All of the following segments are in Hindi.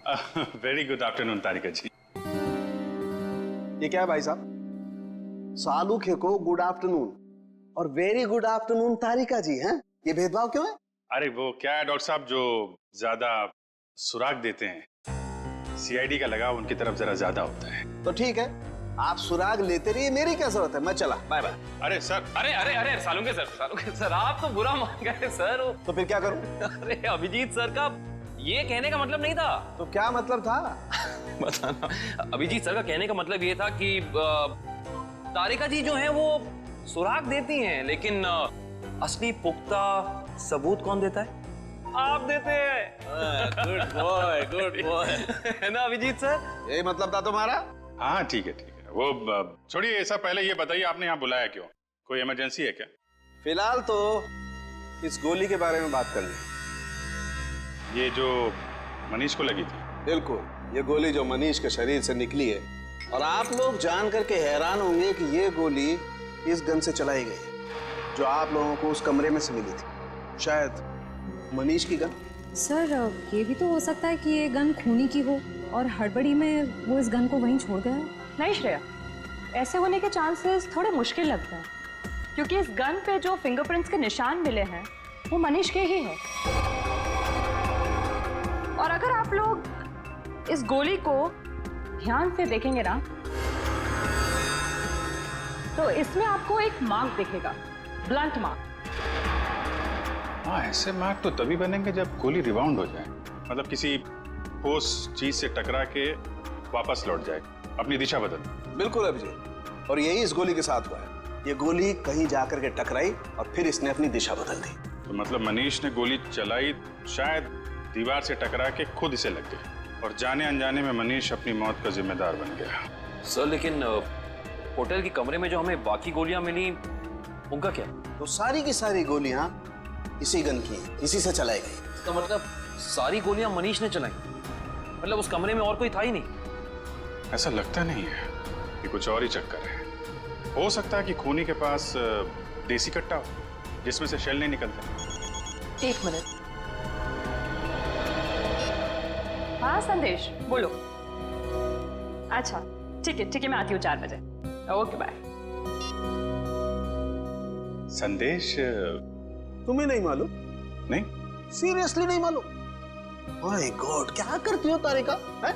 वेरी गुड आफ्टरनून तारिका जी। ये क्या है भाई साहब? सालुखे को गुड आफ्टरनून और वेरी गुड आफ्टरनून तारिका जी हैं? ये भेदभाव क्यों है? अरे वो क्या है डॉक्टर साहब, जो ज्यादा सुराग देते हैं, सीआईडी का लगाव उनकी तरफ जरा ज्यादा होता है। तो ठीक है, आप सुराग लेते रहिए, मेरी क्या जरूरत है, मैं चला, बाय बाय। अरे सर, अरे सालुंखे सर आप तो बुरा मान गए सर। तो फिर क्या करूं? अरे अभिजीत सर का ये कहने का मतलब नहीं था। तो क्या मतलब था? बताना। अभिजीत सर का कहने का मतलब ये था कि तारिका जी जो है वो सुराग देती हैं, लेकिन असली पुख्ता सबूत कौन देता है? आप देते हैं। गुड बॉय है ना अभिजीत सर? यही मतलब था तुम्हारा? हाँ ठीक है ठीक है। वो छोड़िए ऐसा, पहले ये बताइए आपने यहाँ बुलाया क्यों? कोई इमरजेंसी है क्या? फिलहाल तो इस गोली के बारे में बात करनी है। ये जो मनीष को लगी थी? बिल्कुल, ये गोली जो मनीष के शरीर से निकली है, और आप लोग जान करके हैरान होंगे कि ये गोली इस गन से चलाई गई है जो आप लोगों को उस कमरे में से मिली थी। शायद मनीष की गन। सर ये भी तो हो सकता है कि ये गन खूनी की हो और हड़बड़ी में वो इस गन को वहीं छोड़ गया हो। नहीं श्रेया, ऐसे होने के चांसेस थोड़े मुश्किल लगते हैं, क्योंकि इस गन पे जो फिंगरप्रिंट्स के निशान मिले हैं वो मनीष के ही हैं। और अगर आप लोग इस गोली को ध्यान से देखेंगे ना, तो इसमें आपको एक मार्क दिखेगा, ब्लंट मार्क। हाँ, ऐसे मार्क तो तभी बनेंगे जब गोली रिबाउंड हो जाए, मतलब किसी ठोस चीज से टकरा के वापस लौट जाए, अपनी दिशा बदल। बिल्कुल अभिजीत, और यही इस गोली के साथ हुआ है। ये गोली कहीं जाकर के टकराई और फिर इसने अपनी दिशा बदल दी। तो मतलब मनीष ने गोली चलाई, शायद दीवार से टकरा के खुद इसे लग गई, और जाने अनजाने में मनीष अपनी मौत का जिम्मेदार बन गया। सर लेकिन होटल के कमरे में जो हमें बाकी गोलियां मिली, उनका क्या? तो सारी की सारी गोलियां इसी गन की हैं, इसी से चलाई गई। इसका मतलब सारी गोलियां मनीष ने चलाई, मतलब उस कमरे में और कोई था ही नहीं? ऐसा लगता नहीं है, कि कुछ और ही चक्कर है। हो सकता है कि खूनी के पास देसी कट्टा हो जिसमें से शेल नहीं निकलते। एक मिनट। हाँ संदेश, बोलो। अच्छा ठीक है मैं आती हूँ 4 बजे। Okay bye. संदेश? तुम्हें नहीं मालूम? नहीं, सीरियसली नहीं मालूम? माय गॉड, क्या करती हो तारिका? है?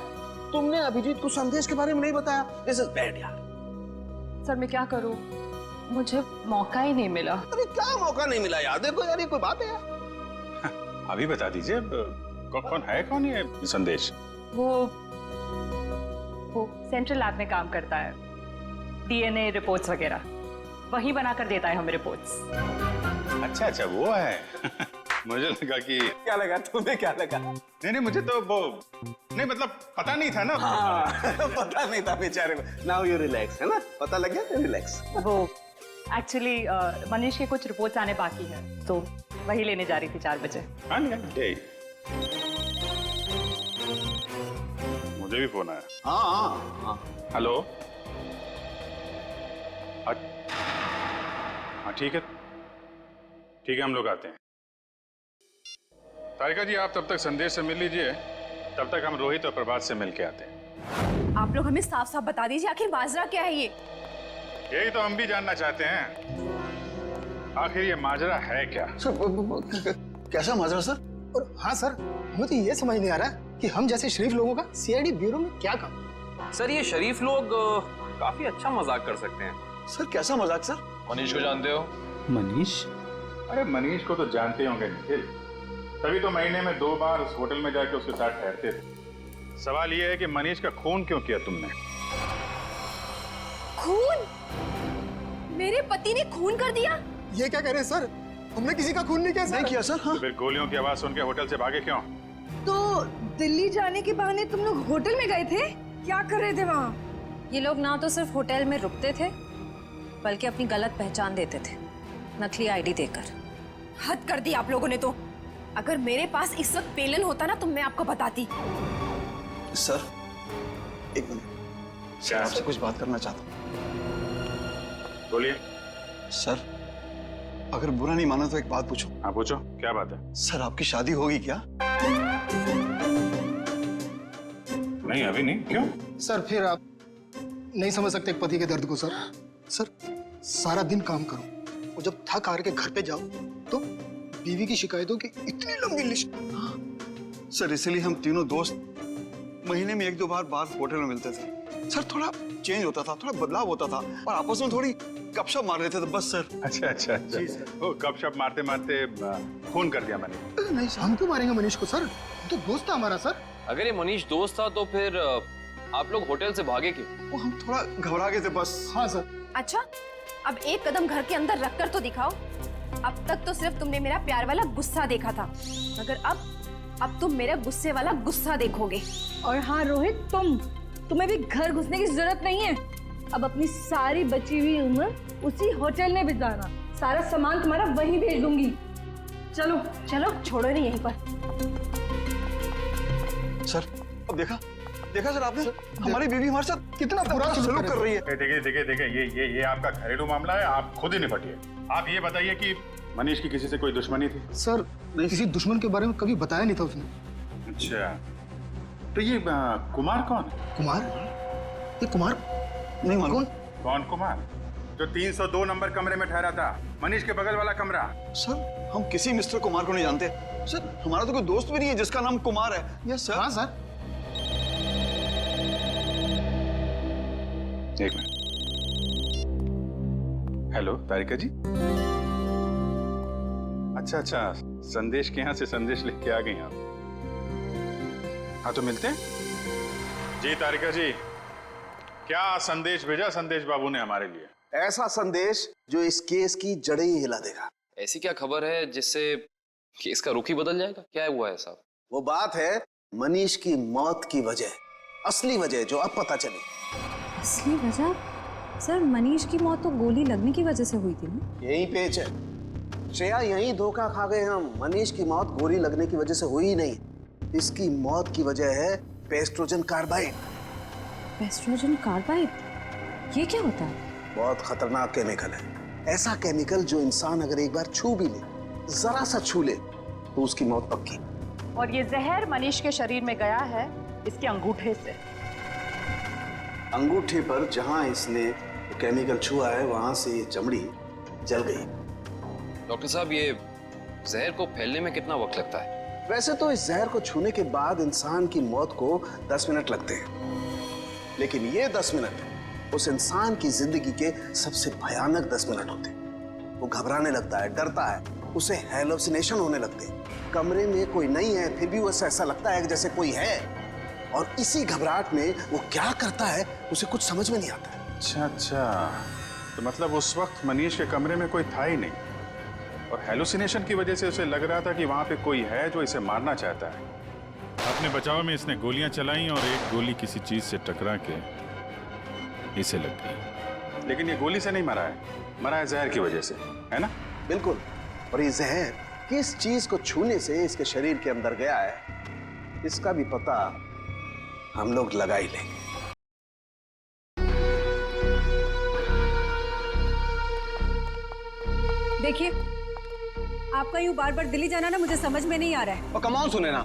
तुमने अभिजीत को संदेश के बारे में नहीं बताया। दिस इज बैड यार। सर मैं क्या करूँ, मुझे मौका ही नहीं मिला। अरे क्या मौका नहीं मिला यार? देखो यार, ये कोई बात है यार? अभी बता दीजिए, कौन ये संदेश? वो सेंट्रल लैब में काम करता है, डीएनए रिपोर्ट्स वगैरह वही बनाकर देता है हमें रिपोर्ट्स। अच्छा वो है। मुझे लगा कि क्या लगा तुम्हें? क्या लगा? नहीं मुझे तो वो नहीं, मतलब पता नहीं था ना। पता नहीं था बेचारे को। नाउ यू रिलैक्स, है ना? पता लग गया तो रिलैक्स। वो एक्चुअली मनीष के कुछ रिपोर्ट्स आने बाकी है, तो वही लेने जा रही थी 4 बजे। हाँ मुझे भी फोन आया। हाँ। हेलो। हाँ ठीक है हम लोग आते हैं। तारिका जी, आप तब तक संदेश से मिल लीजिए, तब तक हम रोहित और प्रभात से मिल के आते हैं। आप लोग हमें साफ साफ बता दीजिए, आखिर माजरा क्या है ये? यही तो हम भी जानना चाहते हैं, आखिर ये माजरा है क्या? सर कैसा माजरा सर? और हाँ सर, मुझे ये समझ नहीं आ रहा कि हम जैसे शरीफ लोगों का सीआईडी ब्यूरो में क्या काम? सर ये शरीफ लोग काफी अच्छा मजाक कर सकते हैं। सर कैसा मजाक सर? मनीष को जानते हो? मनीष? अरे मनीष को तो जानते होंगे निखिल, तभी तो महीने में 2 बार उस होटल में जाके उसके साथ ठहरते थे। सवाल ये है कि मनीष का खून क्यों किया तुमने? खून? मेरे पति ने खून कर दिया? ये क्या कह रहे हैं सर? हमने किसी का खून नहीं किया सर। नहीं किया सर। हाँ। फिर गोलियों की आवाज सुन के होटल से भागे क्यों? तो दिल्ली जाने के बहाने तुम लोग होटल में गए थे? क्या कर रहे थे वहाँ? ये लोग ना तो सिर्फ होटल में रुकते थे, बल्कि अपनी गलत पहचान देते थे, नकली आईडी देकर। हद कर दी आप लोगों ने तो। अगर मेरे पास इस वक्त पेलन होता ना तो मैं आपको बताती। सर एक मिनट, सर आपसे कुछ बात करना चाहता हूँ। बोलिए। सर अगर बुरा नहीं माना तो एक बात पूछूं? हाँ पूछो, क्या बात है? सर आपकी शादी होगी क्या? नहीं अभी नहीं, क्यों? सर फिर आप नहीं समझ सकते एक पति के दर्द को सर। सर सारा दिन काम करो और जब थक हार के घर पे जाओ तो बीवी की शिकायतों की इतनी लंबी लिस्ट। सर इसलिए हम तीनों दोस्त महीने में 1-2 बार होटल में मिलते थे। सर थोड़ा चेंज होता था, थोड़ा बदलाव होता था और आपस में थोड़ी गपशप मार लेते थे बस सर। अच्छा अच्छा अच्छा। वो गपशप मारते मारते फोन कर दिया मैंने। नहीं सर, हम क्यों मारेंगे मनीष को सर? तो दोस्त था हमारा सर। अगर ये मनीष दोस्त था तो फिर आप लोग होटल से भागे क्यों? वो हम थोड़ा घबरा गए थे बस। हाँ सर। अच्छा, अब एक कदम घर के अंदर रखकर तो दिखाओ। अब तक तो सिर्फ तुमने मेरा प्यार वाला गुस्सा देखा था, मगर अब तुम मेरा गुस्से वाला गुस्सा देखोगे। और हाँ रोहित, तुम्हें भी घर घुसने की जरूरत नहीं है। अब अपनी सारी बची हुई उम्र उसी होटल में बिताना। सारा सामान तुम्हारा वहीं भेज दूंगी। चलो चलो, छोड़ो नहीं यहीं पर। सर अब देखा सर आपने, हमारी बीवी हमारे साथ कितना बुरा सलूक कर रही है। देखिए ये आपका घरेलू मामला है, आप खुद ही निपटिए। आप ये बताइए कि मनीष की किसी से कोई दुश्मनी थी? सर किसी दुश्मन के बारे में कभी बताया नहीं था उसने। अच्छा, तो ये कुमार कौन है? कुमार? ये कुमार नहीं मालूम। कौन कुमार? जो 302 नंबर कमरे में ठहरा था, मनीष के बगल वाला कमरा। सर हम किसी मिस्टर कुमार को नहीं जानते सर। हमारा तो कोई दोस्त भी नहीं है जिसका नाम कुमार है। Yes sir. हाँ सर। एक मिनट। हेलो तारिका जी। अच्छा, संदेश के यहाँ से संदेश लिख के आ गई आप। हाँ तो मिलते हैं। जी तारिका जी, क्या संदेश भेजा संदेश बाबू ने हमारे लिए? ऐसा संदेश जो इस केस की जड़ें ही हिला देगा। ऐसी क्या खबर है जिससे केस का रुख ही बदल जाएगा? क्या हुआ है साहब? वो बात है मनीष की मौत की वजह, असली वजह जो अब पता चली। असली वजह? सर मनीष की मौत तो गोली लगने की वजह से हुई थी ना? यही पेच है श्रेया, यही धोखा खा गए हम। मनीष की मौत गोली लगने की वजह से हुई ही नहीं। इसकी मौत की वजह है पेस्ट्रोजन कार्बाइड। पेस्ट्रोजन कार्बाइड? ये क्या होता है? बहुत खतरनाक केमिकल है। ऐसा केमिकल जो इंसान अगर एक बार छू भी ले, जरा सा छू ले, तो उसकी मौत पक्की। और ये जहर मनीष के शरीर में गया है इसके अंगूठे से। अंगूठे पर जहां इसने केमिकल छुआ है वहां से ये चमड़ी जल गई। डॉक्टर साहब, ये जहर को फैलने में कितना वक्त लगता है? वैसे तो इस जहर को छूने के बाद इंसान की मौत को 10 मिनट लगते हैं, लेकिन ये 10 मिनट उस इंसान की जिंदगी के सबसे भयानक 10 मिनट होते हैं। वो घबराने लगता है, डरता है, उसे हैलुसिनेशन होने लगते हैं। कमरे में कोई नहीं है फिर भी उसे ऐसा लगता है कि जैसे कोई है, और इसी घबराहट में वो क्या करता है उसे कुछ समझ में नहीं आता है। अच्छा, तो मतलब उस वक्त मनीष के कमरे में कोई था ही नहीं, और हेलुसिनेशन की वजह से उसे लग रहा था कि वहां पे कोई है जो इसे मारना चाहता है। अपने बचाव में इसने गोलियां चलाई और एक गोली किसी चीज से टकरा के इसे लग गई। लेकिन ये गोली से नहीं मरा है जहर की वजह से, है ना? बिल्कुल। और ये जहर किस चीज को छूने से इसके शरीर के अंदर गया है, इसका भी पता हम लोग लगा ही लेंगे। देखिए, आपका यूं बार बार दिल्ली जाना ना मुझे समझ में नहीं आ रहा है। और कमाल सुने ना,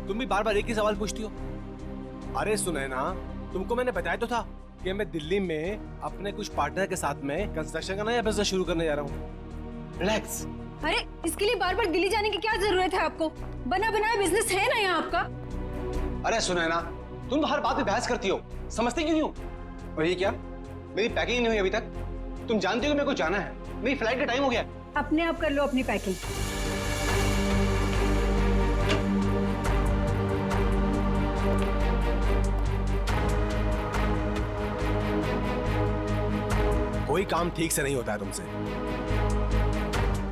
तुम भी बार बार एक ही सवाल पूछती हो। अरे सुने ना, तुमको मैंने बताया तो था कि मैं दिल्ली में अपने कुछ पार्टनर के साथ में कंस्ट्रक्शन का नया बिजनेस शुरू करने जा रहा हूँ। रिलैक्स। अरे इसके लिए बार बार दिल्ली जाने की क्या जरूरत है आपको? बना बनाया बिजनेस है ना यहाँ आपका। अरे सुने ना, तुम तो हर बात पे बहस करती हो, समझती क्यों नहीं हो? और ये क्या, मेरी पैकिंग नहीं हुई अभी तक? तुम जानती हो कि मेरे को जाना है, मेरी फ्लाइट का टाइम हो गया। अपने आप कर लो अपनी पैकिंग। कोई काम ठीक से नहीं होता है तुमसे।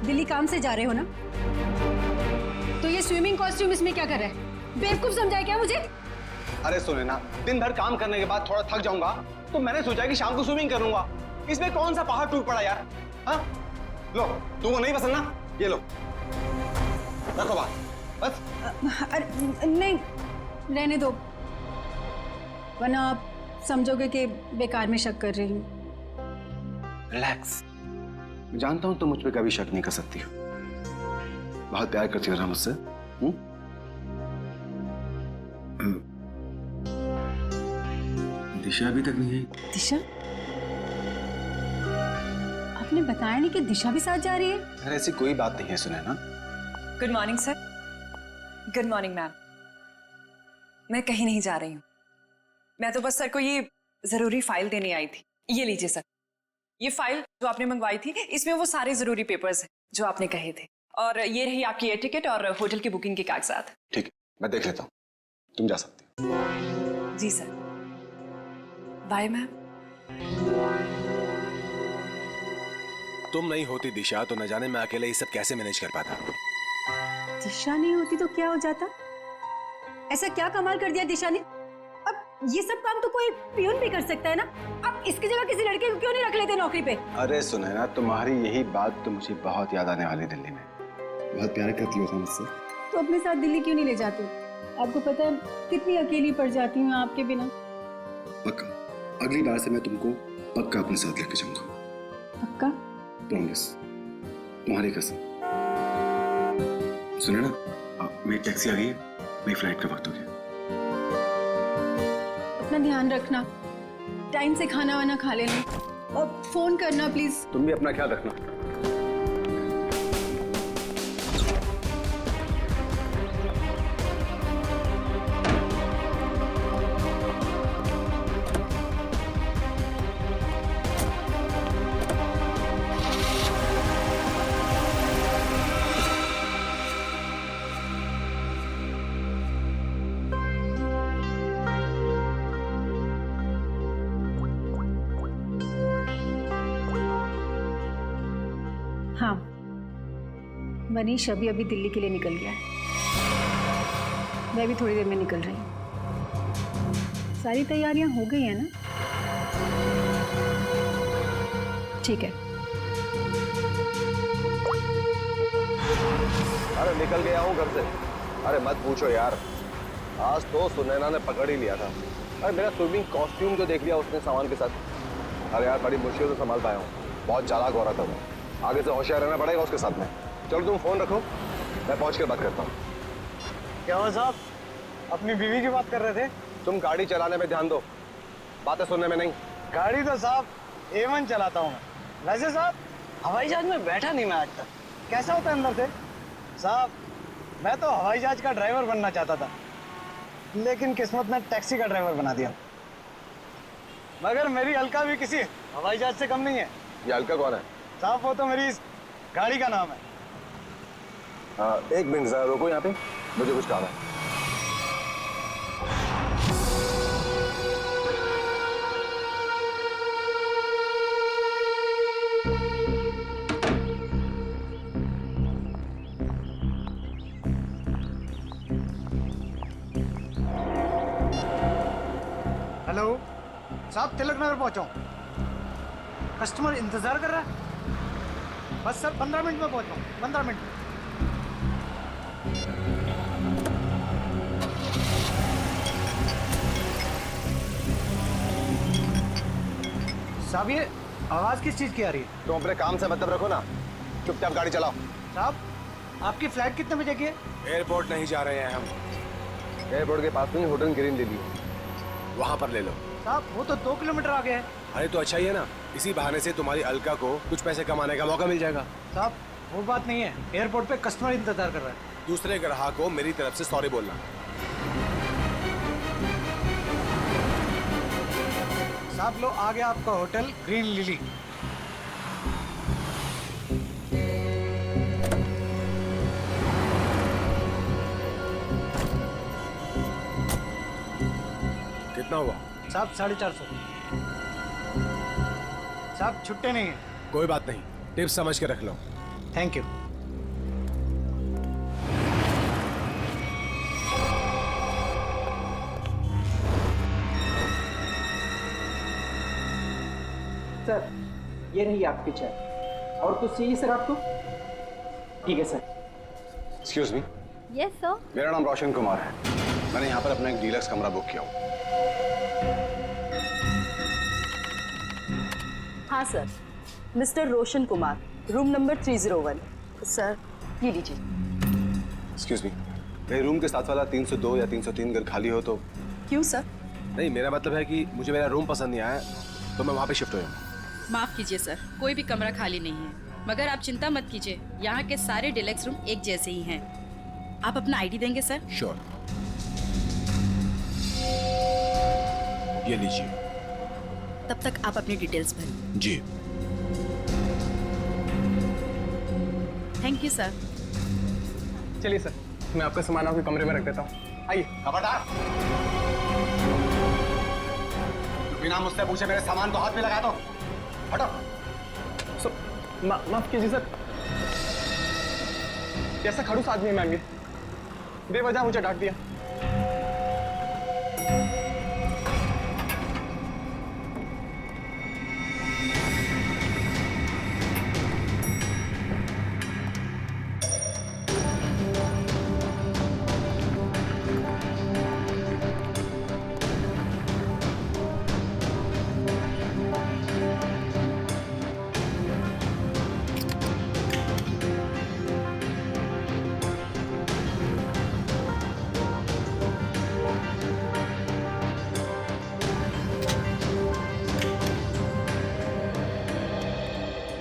दिल्ली काम से जा रहे हो ना, तो ये स्विमिंग कॉस्ट्यूम इसमें क्या कर रहा है? बेवकूफ समझा है क्या मुझे? अरे सुने ना, दिन भर काम करने के बाद थोड़ा थक जाऊंगा तो मैंने सोचा कि शाम को स्विमिंग कर लूंगा। इसमें कौन सा पहाड़ टूट पड़ा यार? हाँ लो, तुमको नहीं पसंद ना, ये लो रखो बात बस। अरे नहीं, रहने दो, वरना आप समझोगे कि बेकार में शक कर रही हूँ। रिलैक्स। मैं जानता हूं तुम मुझ पे कभी शक नहीं कर सकती हो। बहुत प्यार करती हो ना मुझसे? दिशा अभी तक नहीं आई। दिशा? आपने बताया नहीं कि दिशा भी साथ जा रही है? यार ऐसी कोई बात नहीं है Sunaina. Good morning sir. Good morning ma'am. मैं कहीं नहीं जा रही हूँ। मैं तो बस सर को ये जरूरी फाइल देने आई थी। ये लीजिए सर, ये फाइल जो आपने मंगवाई थी, इसमें वो सारे जरूरी पेपर्स हैं जो आपने कहे थे, और ये रही आपकी एयर टिकट और होटल की बुकिंग के कागजात। ठीक है, मैं देख लेता हूँ, तुम जा सकती हो। जी सर। Bye ma'am. तुम नहीं होती दिशा तो न जाने मैं अकेले ये सब कैसे मैनेज कर पाता। दिशा नहीं होती तो क्या हो जाता? ऐसा क्या कमाल कर दिया दिशा ने? अब ये सब काम तो कोई पियून भी कर सकता है ना। अब इसकी जगह किसी लड़के को क्यों नहीं रख लेते नौकरी पे? अरे सुनैना, तुम्हारी यही बात तो मुझे बहुत याद आने वाली दिल्ली में। बहुत प्यार करती हो तुम मुझसे। तो अपने साथ दिल्ली क्यों नहीं ले जाते? आपको पता है कितनी अकेली पड़ जाती हूँ आपके बिना। पक्का, अगली बार से मैं तुमको पक्का अपने साथ लेके जाऊंगा। पक्का? प्रॉमिस, तुम्हारी कसम। सुनैना, मेरी टैक्सी आ गई है, मेरी फ्लाइट का वक्त हो गया। अपना ध्यान रखना, टाइम से खाना वाना खा लेना और फोन करना प्लीज। तुम भी अपना ख्याल रखना। हाँ, मनीष अभी अभी दिल्ली के लिए निकल गया है। मैं भी थोड़ी देर में निकल रही हूँ। सारी तैयारियां हो गई है ना? ठीक है। अरे निकल गया हूँ घर से। अरे मत पूछो यार, आज तो सुनैना ने पकड़ ही लिया था। अरे मेरा स्विमिंग कॉस्ट्यूम जो देख लिया उसने सामान के साथ। अरे यार बड़ी मुश्किल से संभाल पाया हूँ। बहुत चालाक औरत है वो। आगे से होशियार रहना पड़ेगा उसके साथ में। चलो तुम फोन रखो, मैं पहुंच कर बात करता हूँ। क्या हुआ साहब, अपनी बीवी की बात कर रहे थे? तुम गाड़ी चलाने में ध्यान दो, बातें सुनने में नहीं। गाड़ी तो साहब A1 चलाता हूँ मैं। वैसे साहब हवाई जहाज में बैठा नहीं मैं आज तक। कैसा होता है अंदर से? साहब मैं तो हवाई जहाज का ड्राइवर बनना चाहता था, लेकिन किस्मत ने टैक्सी का ड्राइवर बना दिया। मगर मेरी अलका भी किसी हवाई जहाज से कम नहीं है। ये अलका कौन है? साहब वो तो मेरी इस गाड़ी का नाम है। एक मिनट जरा रुको यहाँ पे, मुझे कुछ काम है। हेलो साहब, तिलक नगर पहुंचा हूं। कस्टमर इंतजार कर रहा है। बस सर 15 मिनट में पहुंचा हूं, 15 मिनट में। साहब ये आवाज किस चीज की आ रही है? तुम अपने काम से मतलब रखो ना, चुपचाप गाड़ी चलाओ। साहब आपकी फ्लाइट कितने बजे की है? एयरपोर्ट नहीं जा रहे हैं हम, एयरपोर्ट के पास में होटल ग्रीन ले ली। वहां पर ले लो। साहब वो तो 2 किलोमीटर आगे है। अरे तो अच्छा ही है ना, इसी बहाने से तुम्हारी अलका को कुछ पैसे कमाने का मौका मिल जाएगा। साहब वो बात नहीं है, एयरपोर्ट पे कस्टमर इंतजार कर रहा है। दूसरे ग्राहक को मेरी तरफ से सॉरी बोलना। साहब लो आ गया आपका होटल ग्रीन लिली। कितना हुआ? साहब 450। साहब छुट्टे नहीं है। कोई बात नहीं, टिप्स समझ के रख लो। Thank you. सर ये रही आपकी चाय। और कुछ चाहिए सर आपको? ठीक है sir. Excuse me. Yes sir. मेरा नाम रोशन कुमार है। मैंने यहाँ पर अपना एक डीलक्स कमरा बुक किया हूँ। हाँ sir, mister Roshan Kumar, room number 301। Sir ये लीजिए। एक्सक्यूज मी, मेरे रूम के साथ वाला 302 या 303 अगर खाली हो तो? क्यों सर? नहीं, मेरा मतलब है कि मुझे मेरा रूम पसंद नहीं आया तो मैं वहाँ पे शिफ्ट हो जाऊँ। माफ कीजिए सर, कोई भी कमरा खाली नहीं है, मगर आप चिंता मत कीजिए, यहाँ के सारे डिलक्स रूम एक जैसे ही हैं। आप अपना आईडी देंगे सर? श्योर। ये लीजिए। तब तक आप अपनी डिटेल्स भरें। जी। Thank you sir. चलिए सर, मैं आपका सामान आपके कमरे में रख देता हूँ। आइए। खबरदार, बिना मुझसे पूछे मेरे सामान को हाथ में लगा दो। हटो। माफ कीजिए सर, कैसा खड़ूस आदमी है मैम, ये बेवजह मुझे डांट दिया।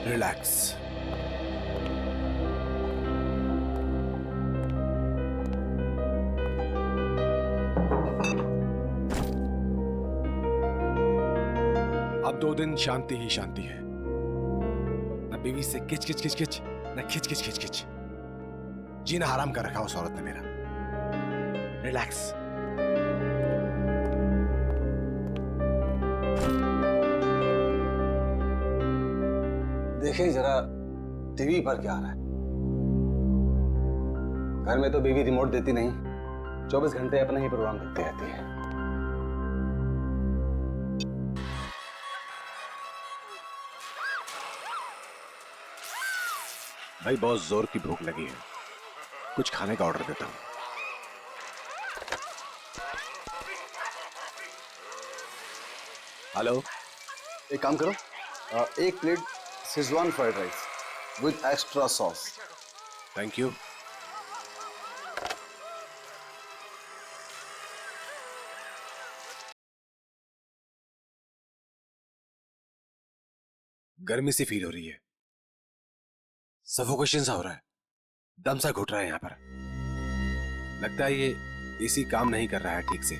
रिलैक्स। अब 2 दिन शांति ही शांति है, न बीवी से किच किच किच किच, न खिच खिच खिच खिच। जीना हराम कर रखा उस औरत ने मेरा। रिलैक्स। देखिए जरा टीवी पर क्या आ रहा है। घर में तो बीवी रिमोट देती नहीं, 24 घंटे अपना ही प्रोग्राम देखती रहती है। भाई बहुत जोर की भूख लगी है, कुछ खाने का ऑर्डर देता हूं। हेलो। एक काम करो, 1 plate Schezwan fried rice with extra sauce. Thank you. गर्मी सी फील हो रही है, सफोकेशन सा हो रहा है, दम सा घुट रहा है यहाँ पर। लगता है ये एसी काम नहीं कर रहा है ठीक से।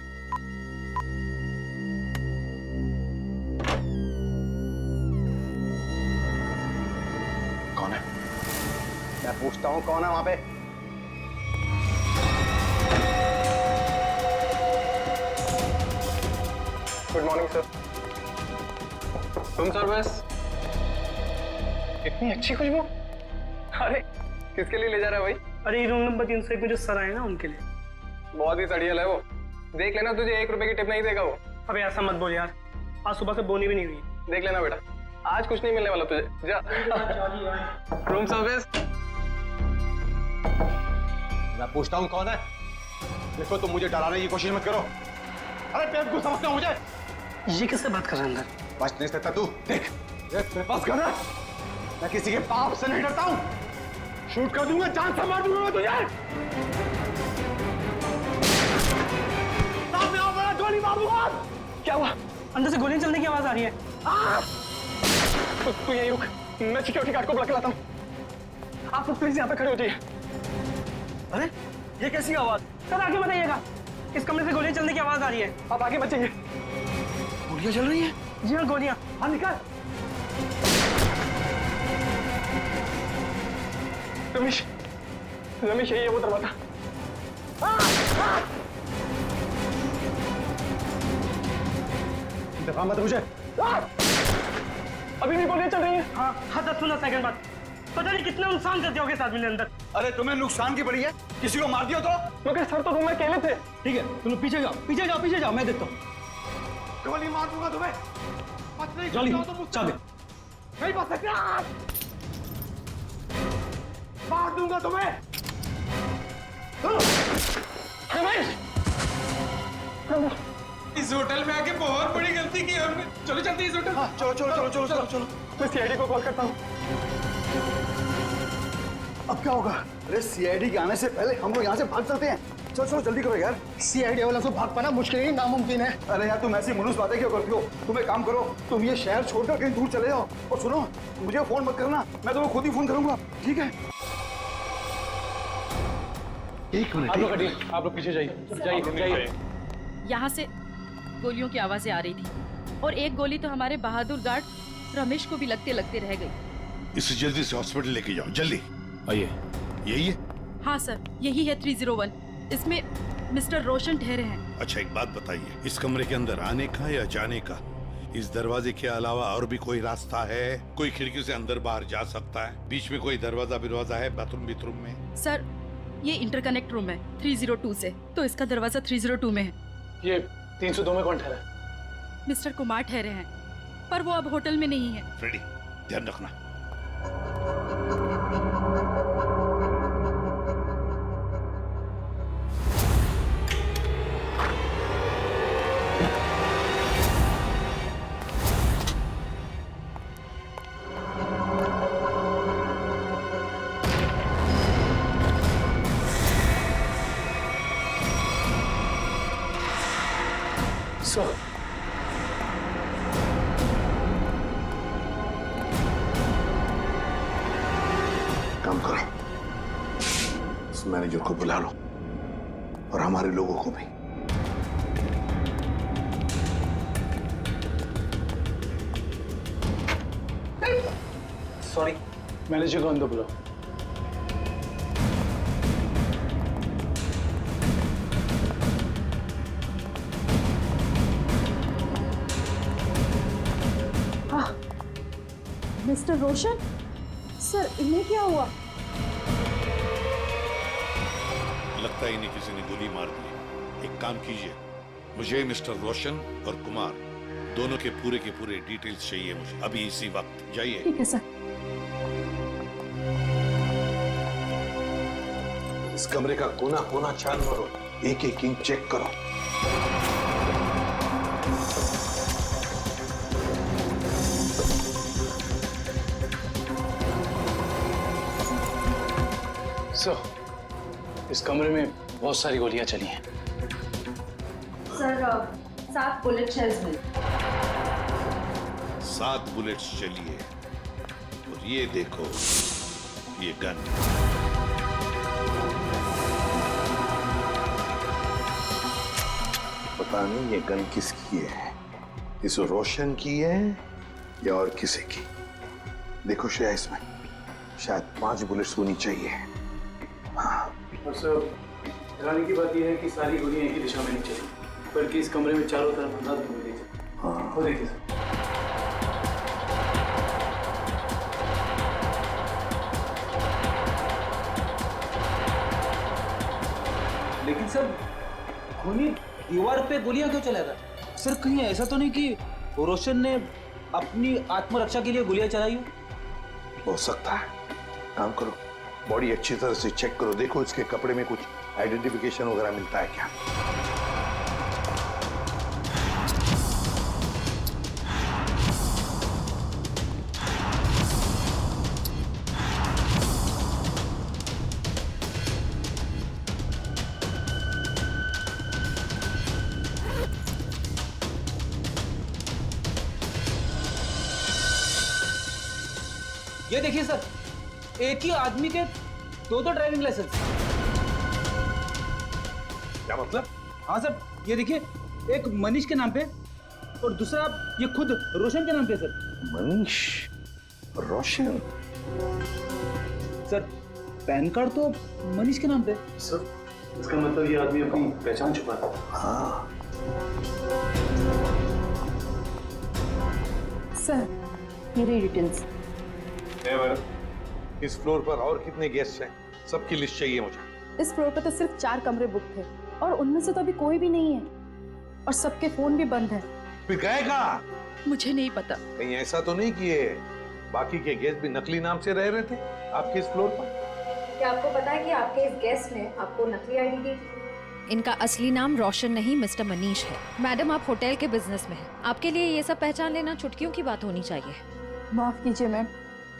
कौन है? मैं पूछता हूं कौन है वहां पे? Good morning sir. Room service. इतनी अच्छी खुशबू? अरे किसके लिए ले जा रहा है भाई? अरे रूम नंबर 301 में जो सर आए ना उनके लिए। बहुत ही सड़ियल है वो, देख लेना, तुझे 1 रुपए की टिप नहीं देगा वो। अबे ऐसा मत बोल यार, आज सुबह से बोनी भी नहीं हुई। देख लेना बेटा, आज कुछ नहीं मिलने वाला तुझे। जा। Room service. मैं पूछता हूँ कौन है? देखो तुम मुझे डराने की कोशिश मत करो। अरे बेवकूफ समझते हो मुझे? ये किससे बात कर रहा है अंदर? बच नहीं सकता तू। देख मेरे पास कर, मैं किसी के पाप से नहीं डरता हूँ। शूट कर दूंगा, जान से मार दूंगा मैं तुझे। सामने आओ, बड़ा गोली मार दूंगा। क्या हुआ? अंदर से गोलियां चलने की आवाज आ रही है। तू यहीं रुक, मैं सिक्योरिटी गार्ड को बुला के लाता हूँ। आप लोग प्लीज यहाँ पे खड़े हो जाइए। अरे ये कैसी आवाज? सर आगे बताइएगा, इस कमरे से गोलियां चलने की आवाज आ रही है। आप आगे बच जाइए। गोलियां चल रही हैं? जी हाँ गोलियां। हाँ निकाल। रमेश, रमेश यही है वो दरवाजा। दबा मत मुझे। अभी भी गोलियां चल रही हैं। हाँ 10-15 सेकंड बाद। पता नहीं कितना नुकसान कर दिया होगा इस आदमी ने अंदर। अरे तुम्हें नुकसान की पड़ी है, किसी को मार दिया तो? मगर सर तो रूम में अकेले थे। ठीक है तुम पीछे जाओ, पीछे जाओ, पीछे जाओ, मैं देखता हूँ। गोली मार दूंगा तुम्हें। बच नहीं जल्दी सकते हो तुम। चाबी। नहीं बच सकते। मार दूंगा तुम्हें। रमेश, इस होटल में आके बहुत बड़ी गलती की हमने। चलो जल्दी इस होटल। चलो चलो चलो चलो चलो चलो। मैं सीआईडी को कॉल करता हूँ। अब क्या होगा? अरे सीआईडी के आने से पहले हम लोग यहाँ से भाग चलते हैं। चलो चलो जल्दी करो यार। सीआईडी वाला से भाग पाना मुश्किल ही नामुमकिन है। अरे यार तुम ऐसी मुनुस बातें क्यों करती हो? तुम एक काम करो, तुम ये शहर छोड़कर कहीं दूर चले जाओ। और सुनो, मुझे फोन मत करना, मैं तुम्हें खुद ही फोन करूंगा, ठीक है? एक मिनट, आप लोग पीछे जाइए। यहाँ से गोलियों की आवाजें आ रही थी और एक गोली तो हमारे बहादुर गार्ड रमेश को भी लगते लगते रह गई। इसे जल्दी से हॉस्पिटल लेके जाओ, जल्दी। आइए। यही है? हाँ सर, यही है 301। इसमें मिस्टर रोशन ठहरे हैं। अच्छा एक बात बताइए, इस कमरे के अंदर आने का या जाने का इस दरवाजे के अलावा और भी कोई रास्ता है? कोई खिड़की से अंदर बाहर जा सकता है? बीच में कोई दरवाजा है बाथरूम में? सर ये इंटरकनेक्ट रूम है 302 से, तो इसका दरवाजा 302 में है। ये 302 में कौन ठहरा है? मिस्टर कुमार ठहरे हैं, पर वो अब होटल में नहीं है। फ्रेडी, ध्यान रखना। सर काम करो, इस मैनेजर को बुला लो और हमारे लोगों को भी। सॉरी, मैनेजर को अंदर बुलाओ। मिस्टर रोशन, सर इन्हें क्या हुआ? लगता है इन्हें किसी ने गोली मार दी। एक काम कीजिए, मुझे मिस्टर रोशन और कुमार दोनों के पूरे डिटेल्स चाहिए मुझे अभी इसी वक्त। जाइए। ठीक है सर। इस कमरे का कोना कोना छान मारो, एक एक इंच चेक करो। सर इस कमरे में बहुत सारी गोलियां चली हैं। सर 7 बुलेट शेल्स मिले। 7 बुलेट्स चलिए। और ये देखो, ये गन। पता नहीं ये गन किसकी है, इस रोशन की है या और किसी की। देखो श्रेया, इसमें शायद 5 बुलेट्स होनी चाहिए। और सर हैरानी की बात यह है कि सारी गोलियां एक ही दिशा में नहीं चली, बल्कि इस कमरे में चारों तरफ अंदाज गोली चली। हाँ, वो देखिए सर। लेकिन सर खूनी दीवार पे गोलियां क्यों चलाएगा? सर कहीं ऐसा तो नहीं कि रोशन ने अपनी आत्मरक्षा के लिए गोलियां चलाई हो सकता है। काम करो, बॉडी अच्छी तरह से चेक करो, देखो इसके कपड़े में कुछ आइडेंटिफिकेशन वगैरह मिलता है क्या। ये देखिए सर, एक ही आदमी के 2 ड्राइविंग लाइसेंस। क्या मतलब? हाँ सर, ये देखिए, एक मनीष के नाम पे और दूसरा ये खुद रोशन के नाम पे सर। मनीष, रोशन। सर पैन कार्ड तो मनीष के नाम पे। सर इसका मतलब ये आदमी अपनी पहचान छुपाता है। हाँ। सर मेरी डिटेल्स। इस फ्लोर पर और कितने गेस्ट हैं? सबकी लिस्ट चाहिए मुझे। इस फ्लोर पर तो सिर्फ 4 कमरे बुक थे और उनमें से तो अभी कोई भी नहीं है और सबके फोन भी बंद हैं। फिर गए कहाँ? मुझे नहीं पता। कहीं ऐसा तो नहीं किए बाकी के गेस्ट भी नकली नाम से रह रहे थे आपके इस फ्लोर पर? क्या आपको पता है कि आपके इस गेस्ट ने आपको नकली आईडी दी? इनका असली नाम रोशन नहीं मिस्टर मनीष है। मैडम आप होटल के बिजनेस में हैं, आपके लिए ये सब पहचान लेना चुटकियों की बात होनी चाहिए। माफ कीजिए मैम,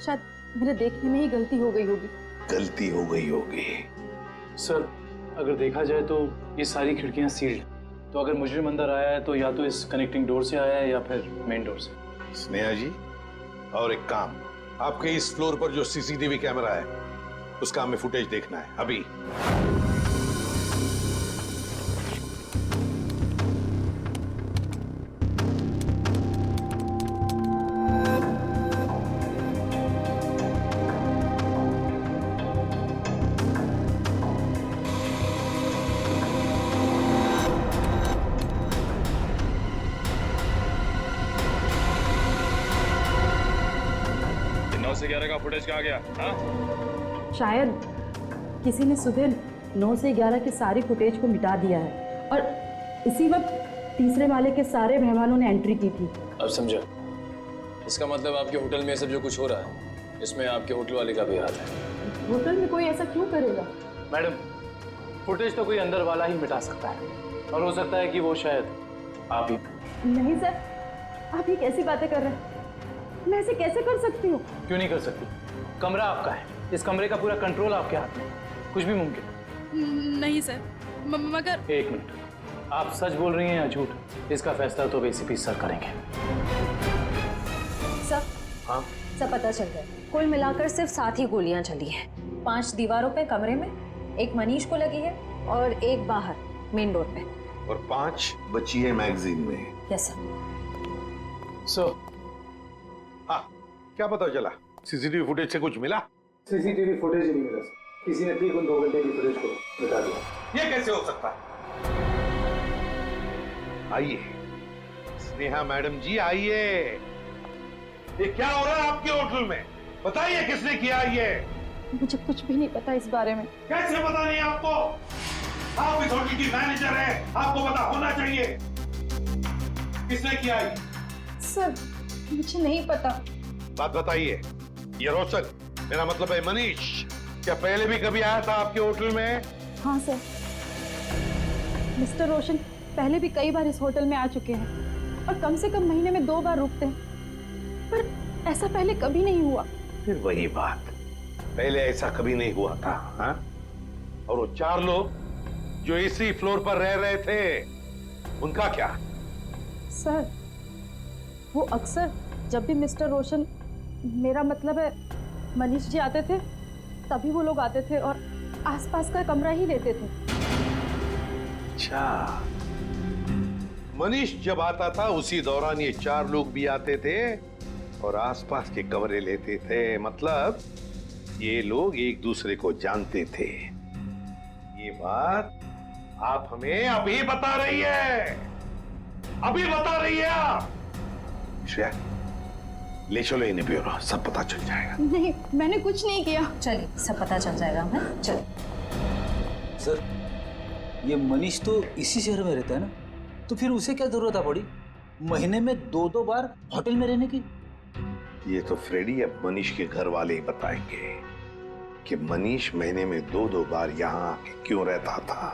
शायद मेरे देखने में ही गलती हो गई होगी। गलती हो गई होगी। सर अगर देखा जाए तो ये सारी खिड़कियां सील्ड, तो अगर मुजरिम अंदर आया है तो या तो इस कनेक्टिंग डोर से आया है या फिर मेन डोर से। स्नेहा जी, और एक काम, आपके इस फ्लोर पर जो सीसीटीवी कैमरा है उसका हमें फुटेज देखना है अभी। से 11 का फुटेज कहाँ गया? हाँ? शायद किसी ने सुबह 9 से 11 के सारी फुटेज को मिटा दिया है और इसी वक्त तीसरे माले के सारे मेहमानों ने एंट्री की थी। अब समझा। इसका मतलब आपके होटल में सब जो कुछ हो रहा है इसमें आपके होटल वाले का भी हाथ है। होटल में कोई ऐसा क्यों करेगा? मैडम, फुटेज तो कोई अंदर वाला ही मिटा सकता है और हो सकता है कि वो शायद आप ही। नहीं सर, आप ये कैसी बातें कर रहे हैं? मैं ऐसे कैसे कर सकती हूँ? क्यों नहीं कर सकती? कमरा आपका है, इस कमरे का पूरा कंट्रोल आपके हाथ में, कुछ भी मुमकिन। नहीं सर, मगर। एक मिनट, आप सच बोल रही हैं या झूठ? इसका फैसला तो एसीपी सर करेंगे। सर, हाँ? सब पता चल गया। कुल मिलाकर सिर्फ 7 ही गोलियां चली हैं। 5 दीवारों पे कमरे में, एक मनीष को लगी है और एक बाहर मेन डोर पे, और 5 बची है मैगजीन में। Yes sir. सो हाँ, क्या पता चला? सीसीटीवी फुटेज से कुछ मिला? सीसीटीवी फुटेज ही नहीं मिला सर, किसी ने ठीक उन 2 घंटे की फुटेज को मिटा दिया। ये कैसे हो सकता है? आइए स्नेहा मैडम जी, आइए। ये क्या हो रहा है आपके होटल में? बताइए किसने किया ये? मुझे कुछ भी नहीं पता इस बारे में। कैसे पता नहीं आपको? आप इस होटल की मैनेजर हैं, आपको पता होना चाहिए। किसने किया ये? सर, मुझे नहीं पता। बात बताइए। ये रोशन, मेरा मतलब है मनीष, क्या पहले भी कभी आया था आपके होटल में? हाँ सर, मिस्टर रोशन पहले भी कई बार इस होटल में आ चुके हैं और कम से कम महीने में 2 बार रुकते हैं, पर ऐसा पहले कभी नहीं हुआ। फिर वही बात, पहले ऐसा कभी नहीं हुआ था। हाँ? और वो 4 लोग जो इसी फ्लोर पर रह रहे थे, उनका क्या? सर, वो अक्सर जब भी मिस्टर रोशन, मेरा मतलब है मनीष जी आते थे, तभी वो लोग आते थे और आसपास का कमरा ही लेते थे। अच्छा, मनीष जब आता था उसी दौरान ये 4 लोग भी आते थे और आसपास के कमरे लेते थे। मतलब ये लोग एक दूसरे को जानते थे। ये बात आप हमें अभी बता रही है, अभी बता रही है आप। श्रेया, ले चलो इन्हें ब्यूरो, सब पता चल जाएगा। नहीं, मैंने कुछ नहीं किया। चलिए, सब पता चल जाएगा हमें। चलिए। सर, ये मनीष तो इसी शहर में रहता है ना, तो फिर उसे क्या जरूरत आ पड़ी महीने में 2-2 बार होटल में रहने की? ये तो फ्रेडी अब मनीष के घर वाले ही बताएंगे कि मनीष महीने में 2-2 बार यहाँ आके क्यों रहता था,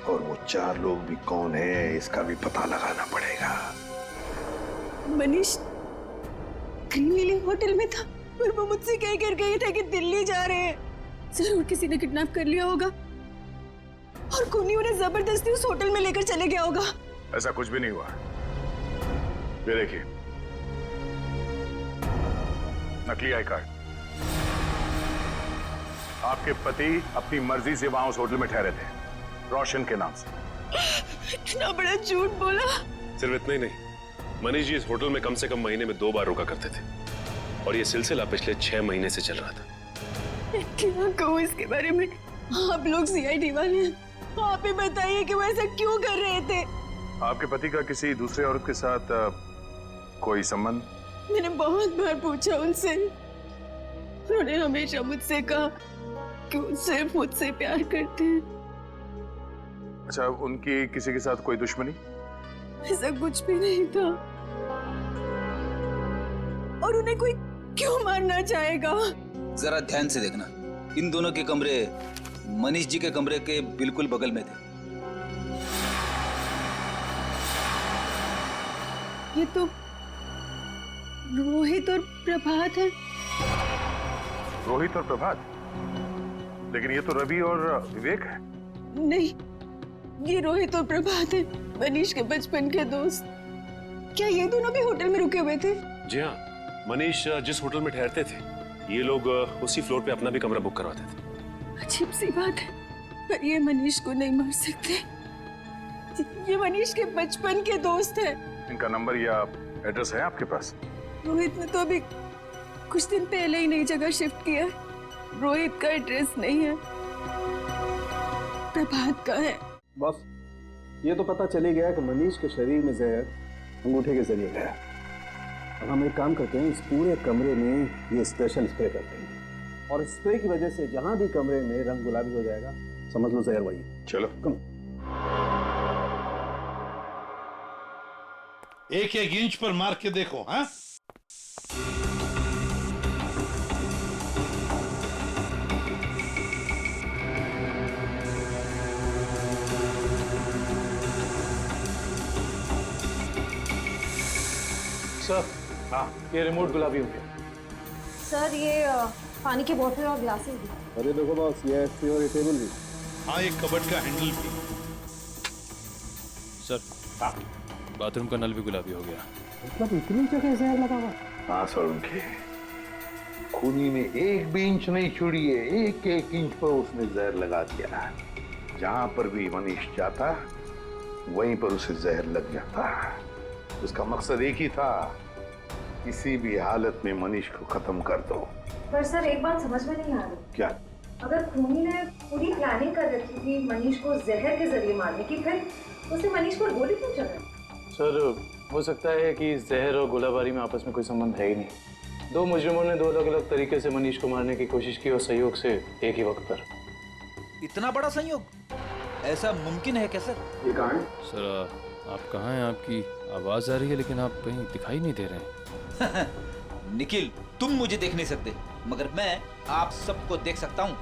और वो 4 लोग भी कौन है इसका भी पता लगाना पड़ेगा। मनीष ग्रीन लिली होटल में था और वो मुझसे कह कर गए थे कि दिल्ली जा रहे हैं। जरूर किसी ने किडनैप कर लिया होगा और कोनी उन्हें जबरदस्ती उस होटल में लेकर चले गया होगा। ऐसा कुछ भी नहीं हुआ। ये देखिए, नकली आई कार्ड। आपके पति अपनी मर्जी से वहां उस होटल में ठहरे थे, रोशन के नाम से। इतना बड़ा झूठ बोला। सिर्फ इतना ही नहीं, मनीष जी इस होटल में कम से कम महीने में 2 बार रुका करते थे और ये सिलसिला पिछले 6 महीने से चल रहा था। क्या कहूँ इसके बारे में? आप लोग सीआईडी वाले हैं, आप ही बताइए कि वो ऐसा क्यों कर रहे थे। आपके पति का किसी दूसरे औरत के साथ कोई संबंध? मैंने बहुत बार पूछा उनसे, उन्होंने हमेशा मुझसे कहा कि वो सिर्फ मुझसे प्यार करते हैं। अच्छा, उनकी किसी के साथ कोई दुश्मनी? ऐसा कुछ भी नहीं था। और उन्हें कोई क्यों मारना चाहेगा? जरा ध्यान से देखना, इन दोनों के कमरे मनीष जी के कमरे के बिल्कुल बगल में थे। ये तो रोहित और प्रभात है। रोहित और प्रभात? लेकिन ये तो रवि और विवेक है। नहीं, ये रोहित और प्रभात है, मनीष के बचपन के दोस्त। क्या ये दोनों भी होटल में रुके हुए थे? जी हाँ, मनीष जिस होटल में ठहरते थे ये लोग उसी फ्लोर पे अपना भी कमरा बुक करवाते थे। अजीब सी बात है, पर ये मनीष को नहीं मार सकते। ये मनीष के बचपन के दोस्त हैं। इनका नंबर या एड्रेस है आपके पास? रोहित ने तो अभी कुछ दिन पहले ही नई जगह शिफ्ट किया है। रोहित का एड्रेस नहीं है, प्रभात का है। बस ये तो पता चली गया कि मनीष के शरीर में जहर अंगूठे के जरिए गया। अब हम एक काम करते हैं, इस पूरे कमरे में ये स्पेशल स्प्रे करते हैं, और स्प्रे की वजह से जहां भी कमरे में रंग गुलाबी हो जाएगा, समझ लो जहर वही। चलो कम। एक एक इंच पर मार के देखो। हाँ, सर, हाँ, ये रिमोट गुलाबी हो गया। सर ये पानी की बोतल और ग्लासेस भी। अरे देखो बॉस, ये और ये टेबल भी। हाँ, एक कबर्ड का हैंडल भी। सर, हाँ, बाथरूम का नल भी गुलाबी हो गया। मतलब इतनी जगह जहर लगा हुआ? हाँ सर, उनके खूनी ने एक भी इंच नहीं छोड़ी है, एक एक इंच पर उसने जहर लगा दिया। जहां पर भी मनीष जाता वहीं पर उसे जहर लग जाता। उसका मकसद एक ही था, किसी भी हालत में मनीष को खत्म कर दो। पर सर एक बात समझ में नहीं आ रही। क्या? अगर खूनी ने पूरी प्लानिंग कर रखी थी मनीष को जहर के जरिए मारने की, फिर उसे मनीष पर गोली क्यों चलाई? सर, हो सकता है कि जहर और गोलाबारी में आपस में कोई संबंध है ही नहीं। दो मुजरिमों ने दो अलग अलग तरीके से मनीष को मारने की कोशिश की और संयोग से एक ही वक्त पर। इतना बड़ा संयोग ऐसा मुमकिन है क्या सर? ये कहाँ है? सर आप कहाँ हैं? आपकी आवाज आ रही है लेकिन आप कहीं दिखाई नहीं दे रहे हैं। निखिल, तुम मुझे देख नहीं सकते, मगर मैं आप सबको देख सकता हूँ।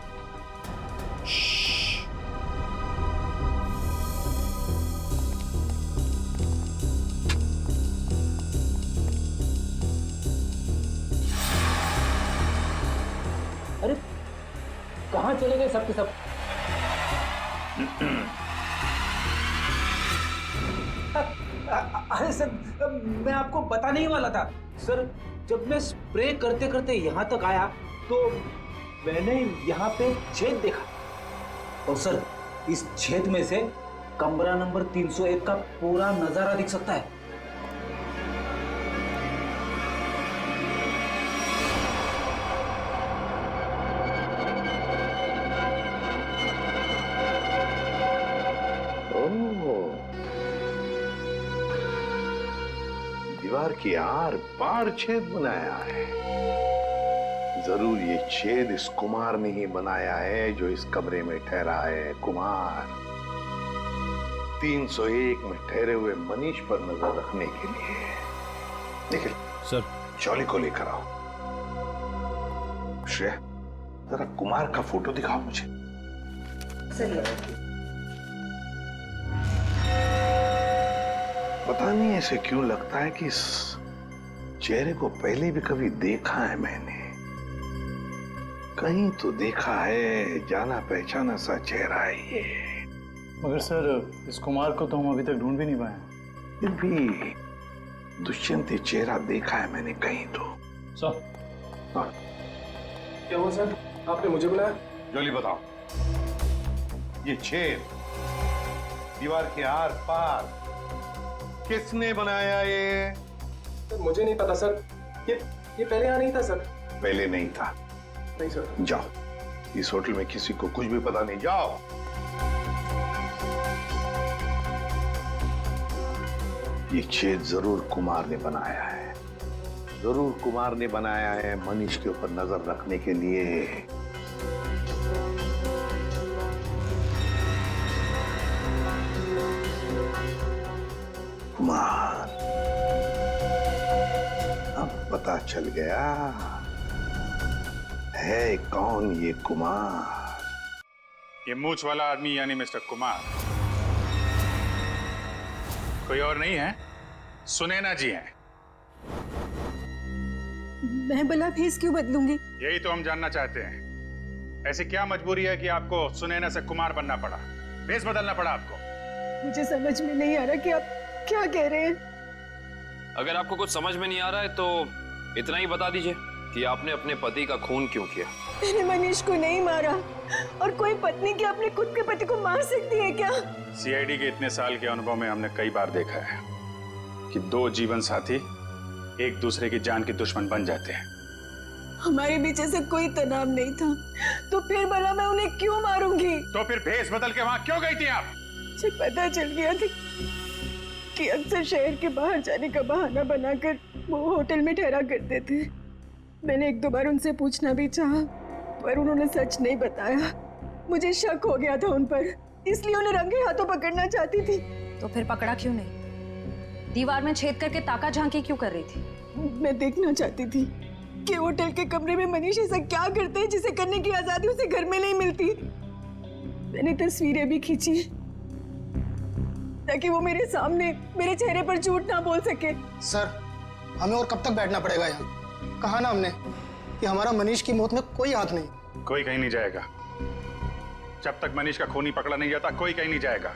अरे कहाँ चले गए सबके सब? अरे सर, मैं आपको बताने ही वाला था। सर, जब मैं स्प्रे करते करते यहाँ तक आया तो मैंने यहाँ पे छेद देखा, और सर इस छेद में से कमरा नंबर 301 का पूरा नजारा दिख सकता है। दीवार की आर पार छेद बनाया है। जरूर ये छेद इस कुमार ने ही बनाया है जो इस कमरे में ठहरा है। कुमार 301 में ठहरे हुए मनीष पर नजर रखने के लिए। निखिल सर, चौली को लेकर आओ। श्रेया, जरा कुमार का फोटो दिखाओ मुझे। पता नहीं ऐसे क्यों लगता है कि इस चेहरे को पहले भी कभी देखा है मैंने। कहीं तो देखा है, जाना पहचाना सा चेहरा है ये। मगर सर, इस कुमार को तो हम अभी तक ढूंढ भी नहीं पाए। फिर भी दुष्यंत चेहरा देखा है मैंने कहीं तो। सर, हाँ। क्या हुआ सर? आपने मुझे बुलाया? जल्दी बताओ। ये छेद दीवार के आर पार किसने बनाया ये? सर मुझे नहीं पता सर, ये पहले यहाँ नहीं था सर। पहले नहीं था? नहीं सर। जाओ, इस होटल में किसी को कुछ भी पता नहीं, जाओ। ये छेद जरूर कुमार ने बनाया है, जरूर कुमार ने बनाया है मनीष के ऊपर नजर रखने के लिए। कुमार, अब पता चल गया है कौन ये कुमार। ये मूंछ वाला आदमी यानी मिस्टर कुमार कोई और नहीं है, सुनैना जी हैं। मैं भला भेस क्यों बदलूंगी? यही तो हम जानना चाहते हैं। ऐसी क्या मजबूरी है कि आपको सुनैना से कुमार बनना पड़ा, भेष बदलना पड़ा आपको? मुझे समझ में नहीं आ रहा कि आप क्या कह रहे हैं। अगर आपको कुछ समझ में नहीं आ रहा है तो इतना ही बता दीजिए कि आपने अपने पति का खून क्यों किया। मैंने मनीष को नहीं मारा, और कोई पत्नी क्या अपने खुद के पति को मार सकती है क्या? सीआईडी के इतने साल के अनुभव में हमने कई बार देखा है कि दो जीवन साथी एक दूसरे की जान के दुश्मन बन जाते हैं। हमारे बीच ऐसा कोई तनाव नहीं था, तो फिर भला मैं उन्हें क्यों मारूंगी? तो फिर भेष बदल के वहां क्यों गई थी आप? मुझे पता चल गया था कि अक्सर शहर के बाहर जाने का बहाना बनाकर वो होटल में ठहरा करते थे। मैंने एक दो बार उनसे पूछना भी चाहा, पर उन्होंने सच नहीं बताया। मुझे शक हो गया था उन पर, इसलिए उन्हें रंगे हाथों पकड़ना चाहती थी। तो फिर पकड़ा क्यों नहीं? दीवार में छेद करके ताका झांकी क्यों कर रही थी? मैं देखना चाहती थी कि होटल के कमरे में मनीष ऐसा क्या करते हैं जिसे करने की आजादी उसे घर में नहीं मिलती। मैंने तस्वीरें भी खींची ताकि वो मेरे सामने मेरे चेहरे पर झूठ ना बोल सके। सर, हमें और कब तक बैठना पड़ेगा यहाँ? कहा ना हमने कि हमारा मनीष की मौत में कोई हाथ नहीं। कोई कहीं नहीं जाएगा जब तक मनीष का खूनी पकड़ा नहीं जाता। कोई कहीं नहीं जाएगा।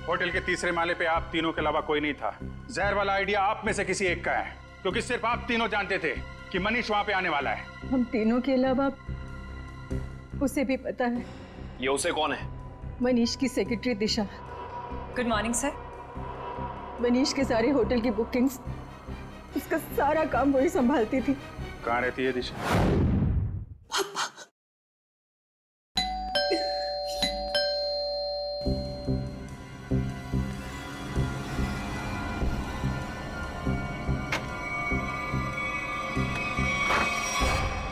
होटल के तीसरे माले पे आप तीनों के अलावा कोई नहीं था। जहर वाला आइडिया आप में से किसी एक का है, क्योंकि सिर्फ आप तीनों जानते थे कि मनीष वहां पे आने वाला है। हम तीनों के अलावा उसे भी पता है। ये उसे कौन है? मनीष की secretary Disha. Good morning sir. Manish के सारे होटल की बुकिंग्स, उसका सारा काम वही संभालती थी। कहाँ रहती है दिशा?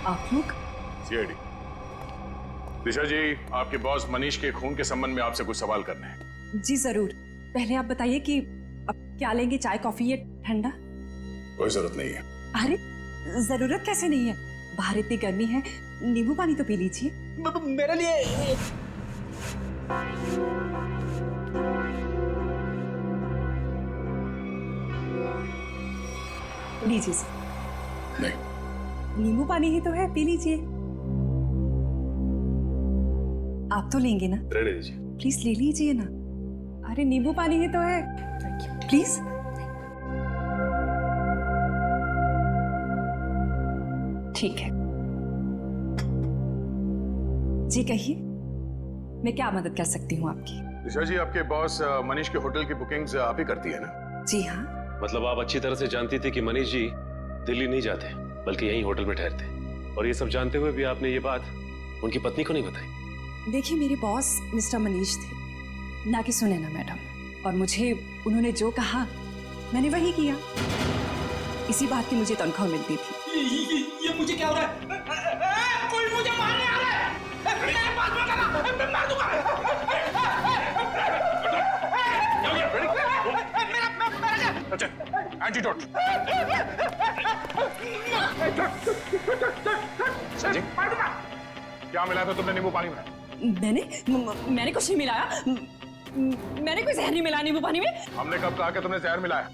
आप लोग? सीआईडी। दिशा जी, आपके बॉस मनीष के खून के संबंध में आपसे कुछ सवाल करने हैं। जी जरूर। पहले आप बताइए कि अब क्या लेंगे, चाय कॉफी या ठंडा? कोई जरूरत नहीं है। अरे जरूरत कैसे नहीं है, बाहर इतनी गर्मी है, नींबू पानी तो पी लीजिए। मेरे लिए लीजिए सर। नहीं, नींबू पानी ही तो है, पी लीजिए। आप तो लेंगे ना? रहने दीजिए। प्लीज ले लीजिए ना। अरे नींबू पानी ही तो है, प्लीज। ठीक है जी, कहिए मैं क्या मदद कर सकती हूँ आपकी? दिशा जी, आपके बॉस मनीष के होटल की बुकिंग्स आप ही करती है ना? जी हाँ। मतलब आप अच्छी तरह से जानती थी कि मनीष जी दिल्ली नहीं जाते बल्कि यहीं होटल में ठहरते, और ये सब जानते हुए भी आपने ये बात उनकी पत्नी को नहीं बताई? देखिए, मेरे बॉस मिस्टर मनीष थे, ना कि सुनैना मैडम, और मुझे उन्होंने जो कहा मैंने वही किया। इसी बात की मुझे तनख्वाह मिलती थी। ये मुझे क्या हो रहा है? कोई मुझे मारने आ रहा है। मेरे पास मत आना, मैं मार दूंगा। अच्छा, एंटीडोट। संजय, क्या मिलाया था तुमने नींबू पानी में? मैंने कुछ नहीं मिलाया। मैंने कोई जहर नहीं मिलाया नींबू पानी में। हमने कब कहा कि तुमने जहर मिलाया?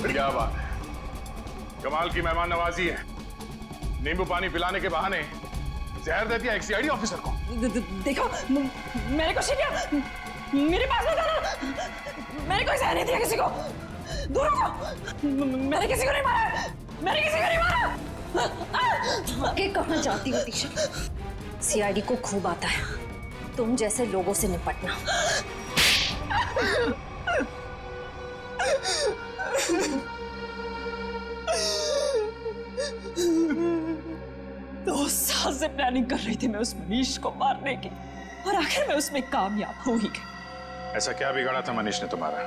क्या बात है, कमाल की मेहमान नवाजी है। नींबू पानी पिलाने के बहाने जहर दे दिया एक सीआईडी ऑफिसर को। देखो, मैंने कुछ नहीं किया, मेरे पास मत आना। मैंने कोई जहर नहीं दिया किसी को, दूर हो। मैंने किसी को नहीं मारा, मैंने किसी को नहीं मारा। आगे कहाँ जाती हो दिशा? सीआईडी को खूब आता है तुम जैसे लोगों से निपटना। दो साल से प्लानिंग कर रही थी मैं उस मनीष को मारने की, और आखिर में उसमें कामयाब हो ही गई। ऐसा क्या बिगाड़ा था मनीष ने तुम्हारा?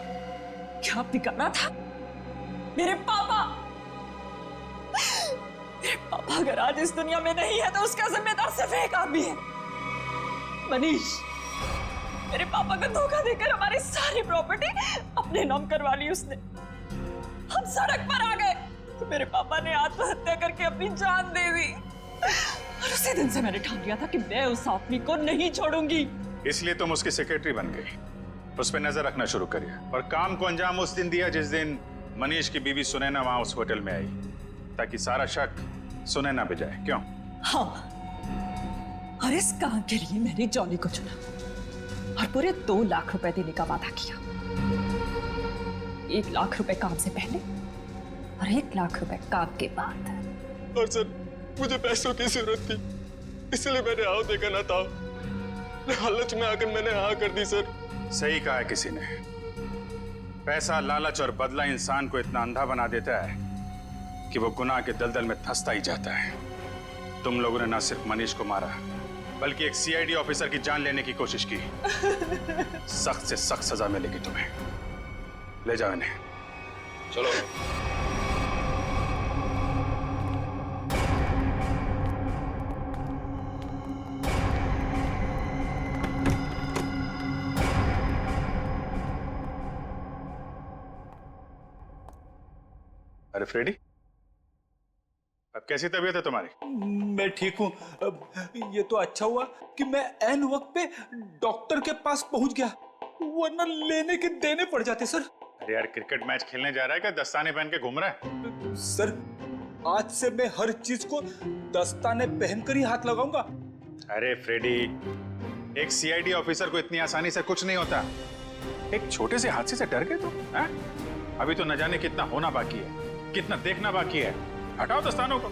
क्या बिगाड़ा था? मेरे पापा। मेरे पापा अगर आज इस दुनिया में नहीं है तो उसका जिम्मेदार सिर्फ एक आदमी है, मनीष। मेरे पापा को धोखा देकर हमारी सारी प्रॉपर्टी अपने नाम करवा ली उसने। हम सड़क पर आ गए तो मेरे पापा ने आत्महत्या करके अपनी जान दे दी, और उसी दिन से मैंने ठान लिया था कि मैं उस आदमी को नहीं छोड़ूंगी। इसलिए तुम उसकी सेक्रेटरी बन गई। उस पर नजर रखना शुरू करिए और काम को अंजाम उस दिन दिया जिस दिन मनीष की बीवी सुनैना वहां उस होटल में आई, ताकि सारा शक सुनैना पे जाए। क्यों? हाँ, और इस काम के लिए मैंने जॉनी को चुना और पूरे 2 लाख रुपए देने का वादा किया। 1 लाख रुपए काम से पहले और 1 लाख रुपए काम के बाद। और सर, मुझे पैसों की जरूरत थी, इसलिए मैंने हाँ देखा ना था। लालच में आकर मैंने हाँ कर दी सर। सही कहा है किसी ने, पैसा, लालच और बदला इंसान को इतना अंधा बना देता है कि वो गुनाह के दलदल में धंसता ही जाता है। तुम लोगों ने ना सिर्फ मनीष को मारा, बल्कि एक सीआईडी ऑफिसर की जान लेने की कोशिश की। सख्त से सख्त सजा मिलेगी तुम्हें। ले जाओ इन्हें। चलो। अरे फ्रेडी, अब कैसी तबीयत है तुम्हारी? मैं ठीक हूँ। ये तो अच्छा हुआ कि मैं ऐन वक्त पे डॉक्टर के पास पहुंच गया, वरना लेने के देने पड़ जाते सर। अरे यार, क्रिकेट मैच खेलने जा रहा है क्या दस्ताने पहन के घूम रहा है? सर, आज से मैं हर चीज को दस्ताने पहनकर ही हाथ लगाऊंगा। अरे फ्रेडी, एक सीआईडी ऑफिसर को इतनी आसानी से कुछ नहीं होता। एक छोटे से हादसे से डर गए तुम? अभी तो न जाने कितना होना बाकी है, कितना देखना बाकी है। हटाओ दस्तानों को।